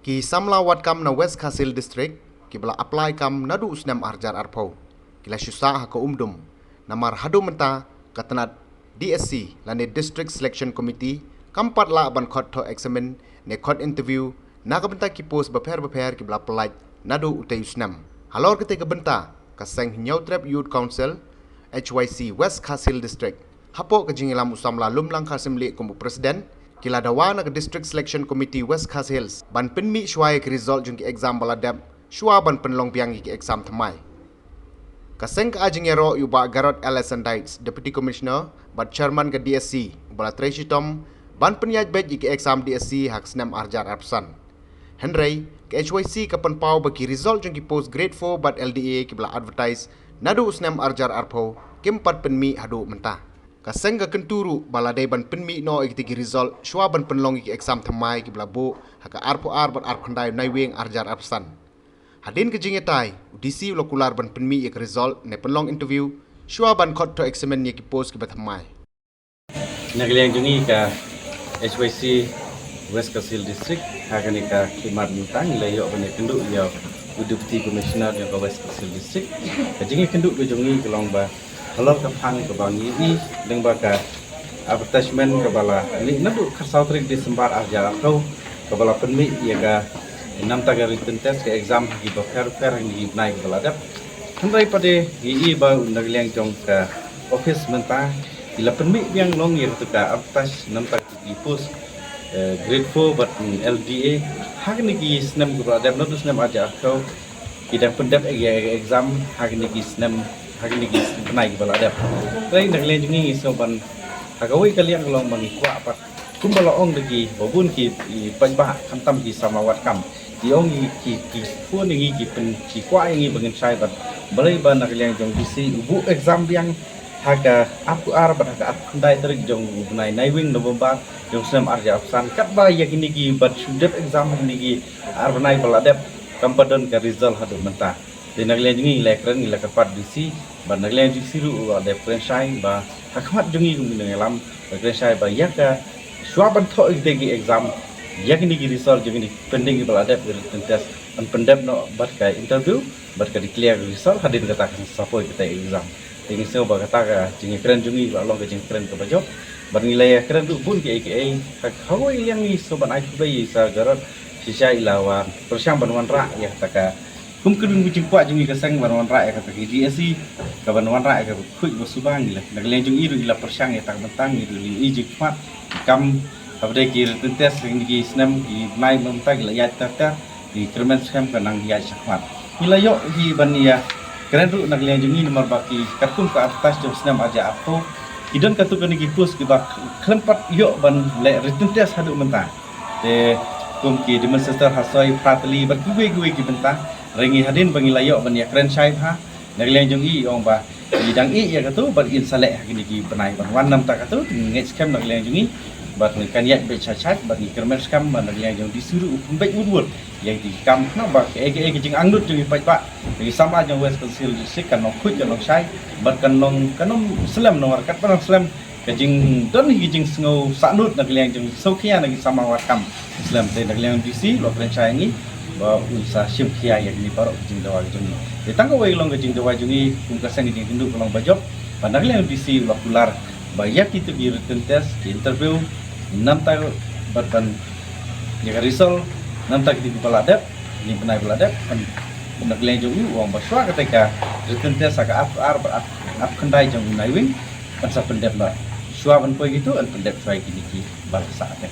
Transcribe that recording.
Ki samlawat kam na West Khasil District, ki bala apply kam nadu usnam arjar arpau. Kila syusa haka umdum, namar hadu menta katanat DSC lane District Selection Committee, kampat la ban khot to examine ne khot interview, naga benta ki post baper ki bala apply nadu utay usnam. Halor kete ke benta, kaseng Nyautrep Youth Council, HYC West Khasil District. Hapo kejingilam usamla lumlang Assembly kumbu Presiden, kila dawana ke District Selection Committee West Khasil ban penmi syuai ke result jung ki exam baladap syua ban penlong biang ki exam thamai. Kaseng ke ajingero yuba Garot Ellison Dites Deputy Commissioner ban Chairman ke DSC bala Tracy Tom ban penyaj bet ki exam DSC hak senam arjar absan. Henry ke HYC ke penpau bagi result jung ki post grade 4 bat LDA ki bala advertise nadu senam arjar arpo kempat penmi hadu mentah. Kaseng ke kenturu baladai ban penmi no ikti result syua ban penlong ki exam thamai ki blabo haka arpo ban arkondai naiweng arjar absan. Hadin ke jingetai udisi lokular ban penmi ki result ne penlong interview syua ban khot to examine ki post ki bathamai. Nagliang jungi ka HYC West Khasil District hakani ka khidmat mutang layo bane kenduk ya Deputy Commissioner yang ka West Khasil District kajingi kenduk ke jungi kelong ba halor ka phang ka bangi i deng ba ka advertisement ka bala ni nadu khasau trik di sembar arja kau ka bala penmi ya ka nam taga written test ke exam ki ba fer ni nai ka bala dap handai pade i ba nagliang jong ka office menta ila penmi yang long ya tu ka advertise nam tak ki post grade 4 but LDA hakni ki snam ka bala dap nadu snam arja kau kita pendap exam hakni ki snam hakni ki naik bala ada lain nak lain jungi soban hagawi kalian kalau mengikwa apa kumbala ong lagi babun ki pajbah kantam ki samawat kam di ong ki pun ngi ki pen ki kwa ngi bangen sai bat balai ban nak lain jong bisi ubu exam yang haga aku arab haga andai terik jong nai wing November jong sem arja afsan kat ba yakini ki bat sudep exam ni ki arbanai bala dep kampadon ka result hadu mentah di naglian jungi lekren ila kapat disi ba naglian jungi siru ada franchise ba hakmat jungi gum ngelam franchise ba yaka swaban tho igdegi exam yakni gi result jungi pending bal ada written test an pendep no bat ka interview bat ka declare result hadin kata sapo kita exam ini semua ba kata ka jungi keren jungi ba long ka jungi keren ka bajo ba nilai keren tu pun ki aka hawai yang ni soban ai bai sa garat sisa ilawan persyang banwan ra ya kata ka kumkudung kucing kuat jungi kasang banwan ra kata ki DSC ka banwan ra ka khuj bosubang gila nagleng jungi ru ila persyang ya tak bentang itu li ijik mat kam abde ki tentes ki snam ki mai memta gila ya ta di kermen skam kanang ya sakmat gila yo ki ban ya keren ru nagleng jungi nomor baki katum ka atas jom snam aja apo idon katu kan ki pus ki bak klempat yo ban le tentes hadu menta de kum ki demonstrator hasoi pratli bar gue ki benta rengi hadin bangilayo ban ya keren syai ha nagleng jungi ong ba idang i ya katu bar insale gini ki penai ban wan nam ta katu ngai scam nagleng jungi bar kan ya be chachat bar ni kermen scam ban nagleng jung disuruh pembek wud yang di kam na ba ke jing angdut jungi pai ba di sama jong West Khasil District kan nok khuj nok syai bar kan nong slam nomor kat pan slam kajing don hijing sngau sanut nagleng jung sokhia nagi sama wakam slam te nagleng DC lo franchise ni ba usa syimkhia yang ni parok jing dawa jungi ditangko wai long jing dawa jungi kum kasang jing tinduk long bajop pandang yang DC lo kular bayak itu di written test di interview nam ta barban ya result nam ta di peladap ni penai peladap pandang yang jungi wong baswa ketika written test aka ap khandai jong naiwing pan sa pendep ba swa ban poi gitu an pendep sai kini ki bal saatnya